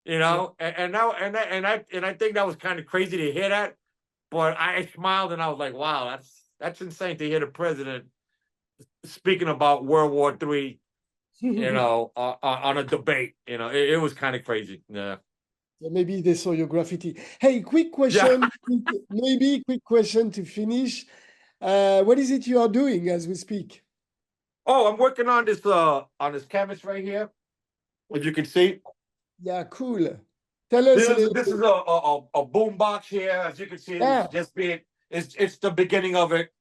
you Yeah. know, and I think that was kind of crazy to hear that, but I smiled and I was like, wow, that's insane to hear the president speaking about World War III, on a debate. It was kind of crazy. Yeah. So maybe they saw your graffiti. Hey, Yeah. quick question to finish. What is it you are doing as we speak? Oh, I'm working on this canvas right here. As you can see, Yeah, cool. Tell us a little this bit. is a boom box here. As you can see, it's Yeah, just being it's the beginning of it.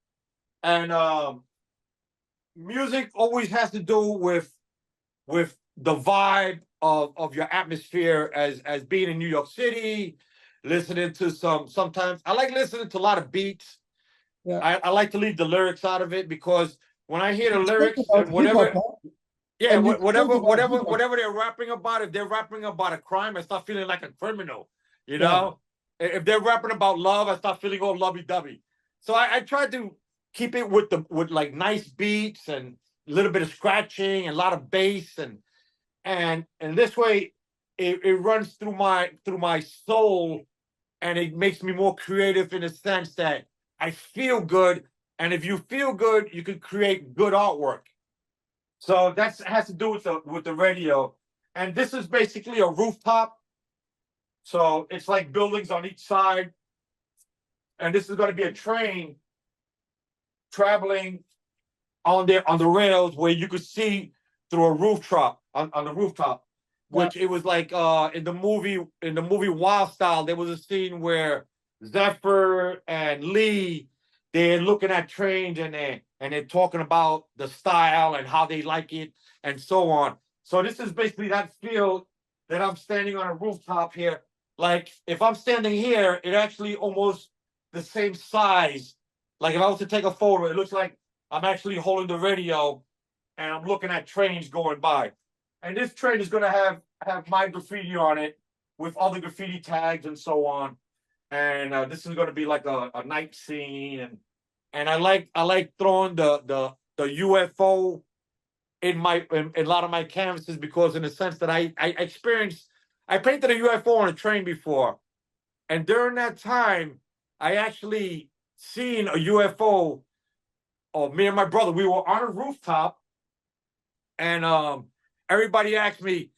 And music always has to do with the vibe of your atmosphere as being in New York City, listening to sometimes I like listening to a lot of beats. yeah. I like to leave the lyrics out of it because when I hear the You spoke lyrics and about hip hop, whatever, huh? yeah, And you spoke about hip hop. whatever they're rapping about, if they're rapping about a crime, I start feeling like a criminal, you Yeah. know? If they're rapping about love, I start feeling all lovey-dovey. So I try to keep it with like nice beats and a little bit of scratching and a lot of bass and this way it runs through my soul and it makes me more creative in the sense that I feel good. And if you feel good, you can create good artwork. So that has to do with the radio. And this is basically a rooftop. So it's like buildings on each side. And this is going to be a train traveling on the rails where you could see through a rooftop on the rooftop. Yeah. Which it was like in the movie Wild Style, there was a scene where Zephyr and Lee they're looking at trains and they're talking about the style and how they like it and so on. So this is basically that field that I'm standing on a rooftop here. Like if I'm standing here, it actually almost the same size. Like if I was to take a photo, it looks like I'm actually holding the radio and I'm looking at trains going by. And this train is going to have my graffiti on it with other graffiti tags and so on. And this is going to be like a night scene, and I like throwing the UFO in a lot of my canvases because in the sense that I experienced I painted a UFO on a train before, and during that time I actually seen a UFO. Oh, me and my brother, we were on a rooftop, and everybody asked me,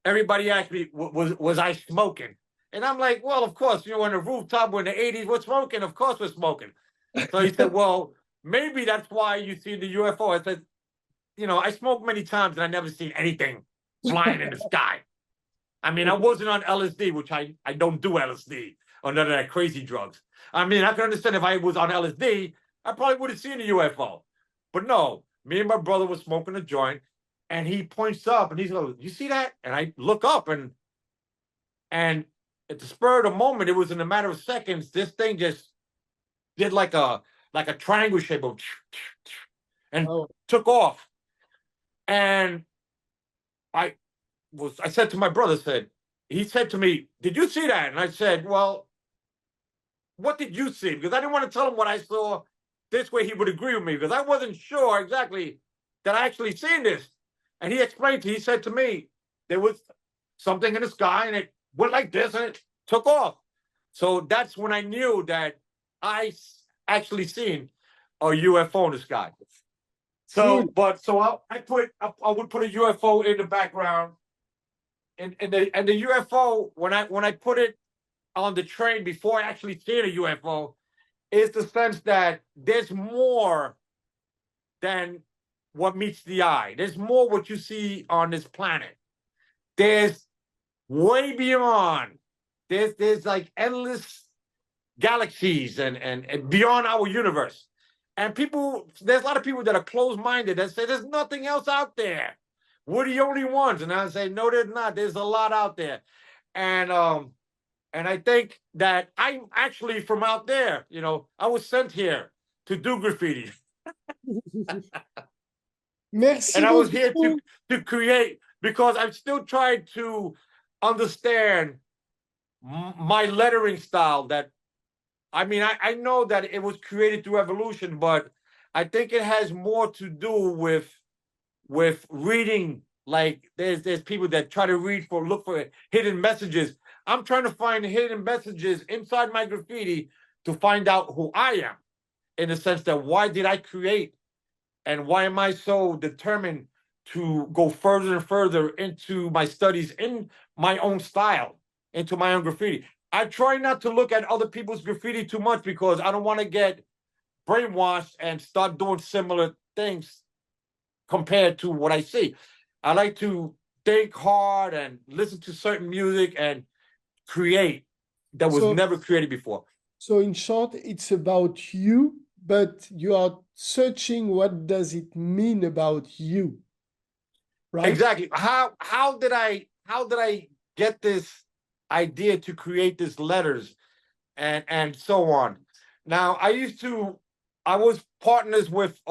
was I smoking? And I'm like, well, of course, on the rooftop, we're in the 80s, we're smoking. Of course, we're smoking. So he said, well, maybe that's why you see the UFO. I said, I smoked many times and I never seen anything flying in the sky. I mean, I wasn't on LSD, which I don't do LSD or none of that crazy drugs. I mean, I can understand if I was on LSD, I probably would have seen a UFO. But no, me and my brother were smoking a joint, and he points up and he's like, "You see that?" And I look up, and at the spur of the moment, it was in a matter of seconds. This thing just did like a triangle shape of and Oh, took off. And I said to my brother, he said to me, "Did you see that?" And I said, "Well, what did you see?" Because I didn't want to tell him what I saw. This way he would agree with me because I wasn't sure exactly that I actually seen this. And he said to me, there was something in the sky and it went like this and it took off. So that's when I knew that I actually seen a UFO in the sky. cool. I would put a UFO in the background, and the UFO when I put it on the train before I actually seen a UFO is the sense that there's more than what meets the eye. There's more what you see on this planet. There's way beyond. There's like endless galaxies and beyond our universe. And there's a lot of people that are closed-minded that say there's nothing else out there. We're the only ones. And I say, no, there's not. There's a lot out there. And and I think that I'm actually from out there. I was sent here to do graffiti. And Merci I was here to beaucoup. to create because I'm still trying to understand my lettering style. That I mean, I know that it was created through evolution, but I think it has more to do with reading like there's people that try to look for hidden messages. I'm trying to find hidden messages inside my graffiti to find out who I am, in the sense that why did I create, and why am I so determined to go further and further into my studies in my own style, into my own graffiti. I try not to look at other people's graffiti too much because I don't want to get brainwashed and start doing similar things compared to what I see. I like to think hard and listen to certain music and create that was So, never created before. so in short, it's about you, but you are searching what does it mean about you, right? Exactly. How did I get this idea to create these letters and so on? Now I was partners with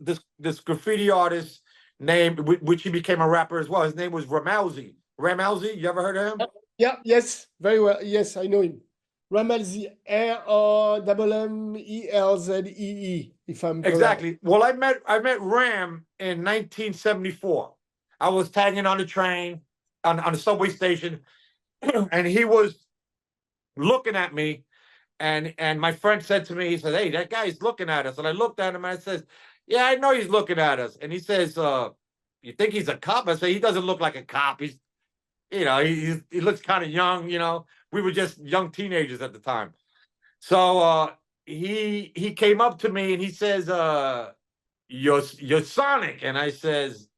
this graffiti artist named, which he became a rapper as well. His name was Ramalzi. Ramalzi, you ever heard of him? Yeah, yes, very well. Yes, I know him. Ramalzi, Rammelzee, if I'm correct. Exactly. Well, I met Ram in 1974. I was tagging on the train on the subway station, and he was looking at me, and my friend said to me, he said, "Hey, that guy's looking at us." And I looked at him and I says, "Yeah, I know he's looking at us." And he says, "You think he's a cop?" I say, "He doesn't look like a cop. He's, he looks kind of young. We were just young teenagers at the time." So he came up to me and he says, "You're Sonic." And I says,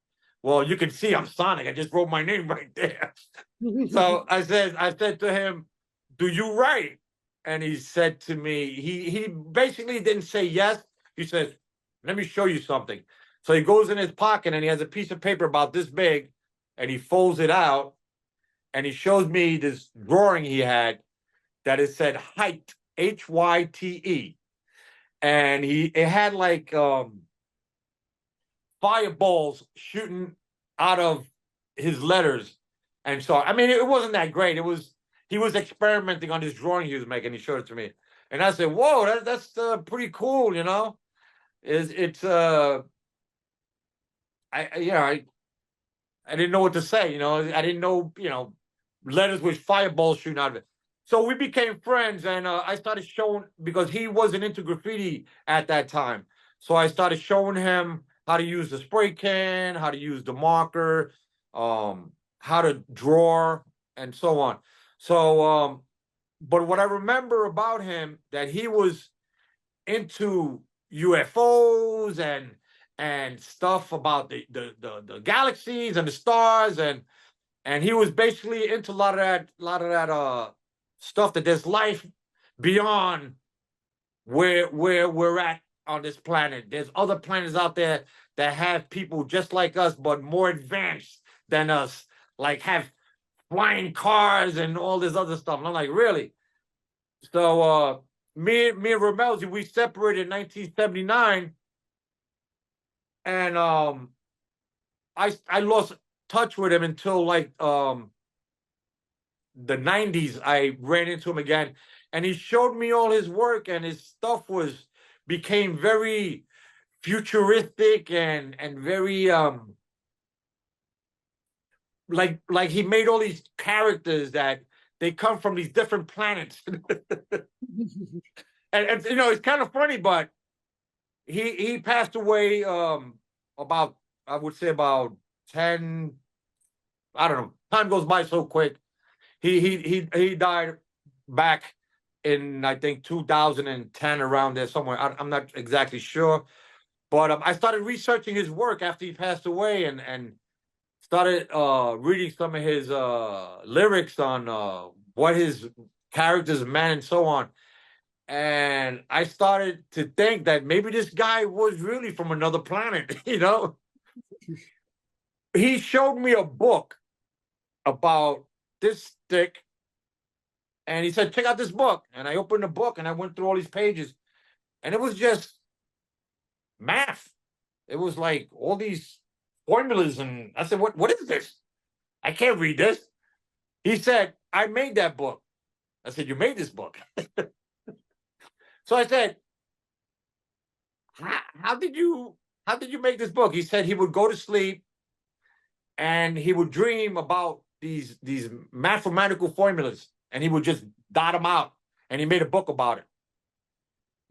"Well, you can see I'm Sonic. I just wrote my name right there." So I said to him, "Do you write?" And he said to me, he basically didn't say yes. He says, "Let me show you something." So he goes in his pocket and he has a piece of paper about this big, and he folds it out and he shows me this drawing he had that it said height, HYTE. And it had like fireballs shooting out of his letters. And so, I mean, it wasn't that great. He was experimenting on this drawing he was making. He showed it to me, and I said, "Whoa, that's pretty cool." It's I didn't know what to say. I didn't know letters with fireballs shooting out of it. So we became friends, and I started showing, because he wasn't into graffiti at that time. So I started showing him how to use the spray can, how to use the marker, how to draw, and so on. So, but what I remember about him, that he was into UFOs and stuff about the galaxies and the stars, and he was basically into a lot of that stuff, that there's life beyond where we're at on this planet. There's other planets out there that have people just like us, but more advanced than us, like have flying cars and all this other stuff. And I'm like, really? So me and Ramelzi, we separated in 1979, and I lost touch with him until like the 90s. I ran into him again, and he showed me all his work, and his stuff became very futuristic and very like he made all these characters that they come from these different planets. And it's kind of funny, but he passed away about, I would say, about 10, I don't know, time goes by so quick. He died back in, I think, 2010, around there somewhere. I'm not exactly sure, but I started researching his work after he passed away, and started reading some of his lyrics on what his characters meant and so on. And I started to think that maybe this guy was really from another planet. He showed me a book about this stick, and he said, "Check out this book." And I opened the book and I went through all these pages, and it was just math. It was like all these formulas, and I said, "What is this? I can't read this." He said, "I made that book." I said, "You made this book?" So I said, how did you make this book?" He said he would go to sleep and he would dream about these mathematical formulas, and he would just dot them out, and he made a book about it.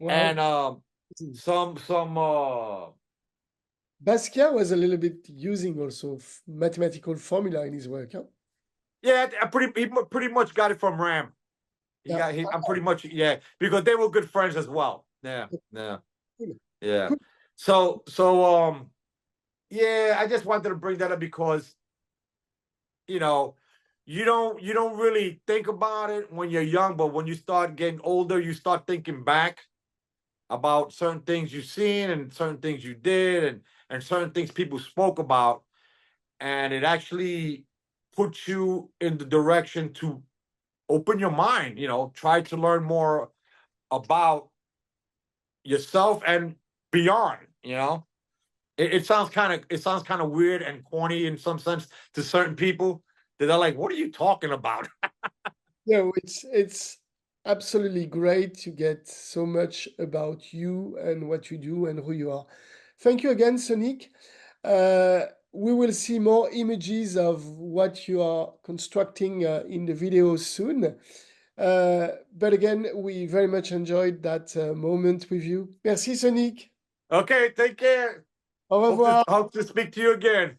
Wow. And Mm. some Basquiat was a little bit using also mathematical formula in his work. Huh? yeah, he pretty much got it from Ram. Yeah. I'm pretty much, yeah, because they were good friends as well. Yeah, yeah, Cool. yeah. Cool. So yeah, I just wanted to bring that up because, you know, you don't really think about it when you're young, but when you start getting older, you start thinking back about certain things you've seen and certain things you did, and certain things people spoke about, and it actually puts you in the direction to open your mind, try to learn more about yourself and beyond. It sounds kind of weird and corny in some sense to certain people, that they're like, what are you talking about? Yeah, it's absolutely great to get so much about you and what you do and who you are. Thank you again, Sonic. We will see more images of what you are constructing in the video soon. But again, we very much enjoyed that moment with you. Merci, Sonic. Okay, take care. Au revoir. Hope to speak to you again.